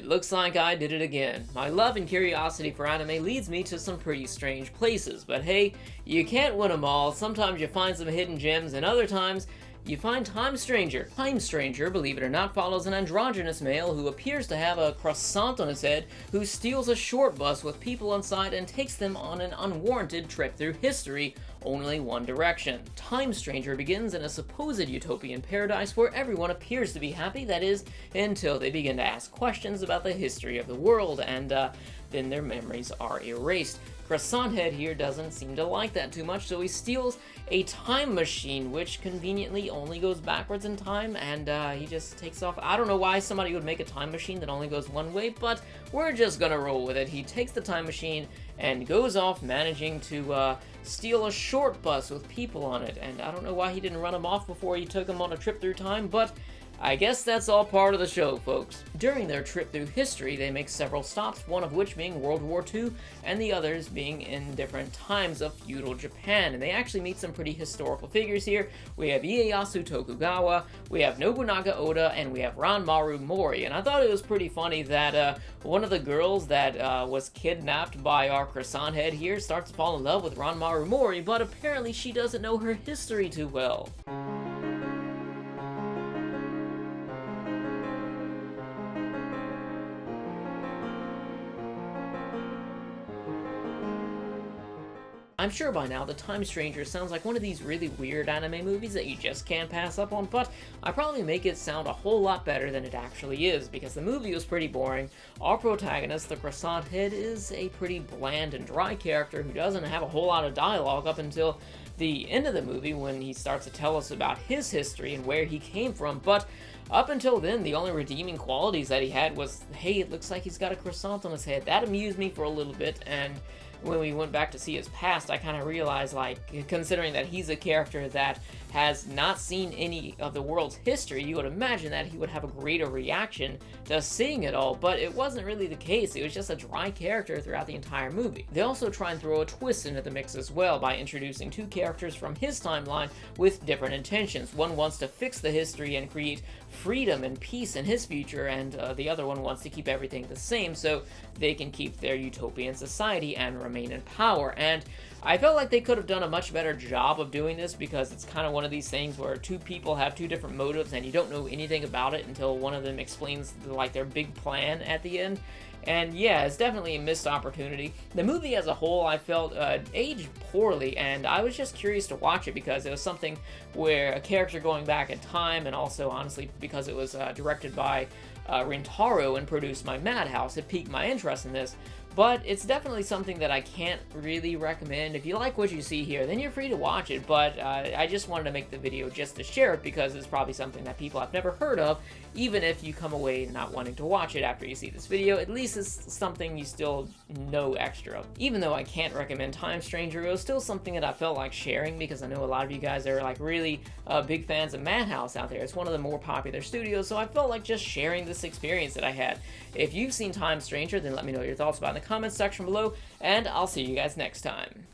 looks like I did it again. My love and curiosity for anime leads me to some pretty strange places, but hey, you can't win them all. Sometimes you find some hidden gems, and other times you find Time Stranger. Time Stranger, believe it or not, follows an androgynous male who appears to have a croissant on his head, who steals a short bus with people inside and takes them on an unwarranted trip through history, only one direction. Time Stranger begins in a supposed utopian paradise where everyone appears to be happy, that is, until they begin to ask questions about the history of the world, and then their memories are erased. Croissant Head here doesn't seem to like that too much, so he steals a time machine, which conveniently only goes backwards in time, and he just takes off. I don't know why somebody would make a time machine that only goes one way, but we're just gonna roll with it. He takes the time machine and goes off, managing to steal a short bus with people on it, and I don't know why he didn't run him off before he took him on a trip through time, but I guess that's all part of the show, folks. During their trip through history, they make several stops, one of which being World War II, and the others being in different times of feudal Japan, and they actually meet some pretty historical figures here. We have Ieyasu Tokugawa, we have Nobunaga Oda, and we have Ranmaru Mori, and I thought it was pretty funny that one of the girls that was kidnapped by our Croissant Head here starts to fall in love with Ranmaru Mori, but apparently she doesn't know her history too well. I'm sure by now that Time Stranger sounds like one of these really weird anime movies that you just can't pass up on, but I probably make it sound a whole lot better than it actually is, because the movie was pretty boring. Our protagonist, the Croissant Head, is a pretty bland and dry character who doesn't have a whole lot of dialogue up until the end of the movie when he starts to tell us about his history and where he came from, but up until then, the only redeeming qualities that he had was, hey, it looks like he's got a croissant on his head. That amused me for a little bit, and when we went back to see his past, I kind of realized, like, considering that he's a character that has not seen any of the world's history, you would imagine that he would have a greater reaction to seeing it all, but it wasn't really the case. It was just a dry character throughout the entire movie. They also try and throw a twist into the mix as well by introducing two characters from his timeline with different intentions. One wants to fix the history and create freedom and peace in his future, and the other one wants to keep everything the same so they can keep their utopian society and remain in power. And I felt like they could have done a much better job of doing this, because it's kind of one of these things where two people have two different motives and you don't know anything about it until one of them explains like their big plan at the end. And yeah, it's definitely a missed opportunity. The movie as a whole, I felt, aged poorly, and I was just curious to watch it because it was something where a character going back in time, and also, honestly, because it was directed by Rintaro and produced by Madhouse, it piqued my interest in this. But it's definitely something that I can't really recommend. If you like what you see here, then you're free to watch it, but I just wanted to make the video just to share it because it's probably something that people have never heard of. Even if you come away not wanting to watch it after you see this video, at least it's something you still know extra of. Even though I can't recommend Time Stranger, it was still something that I felt like sharing because I know a lot of you guys are like really big fans of Madhouse out there. It's one of the more popular studios, so I felt like just sharing this experience that I had. If you've seen Time Stranger, then let me know your thoughts about it in the comments section below, and I'll see you guys next time.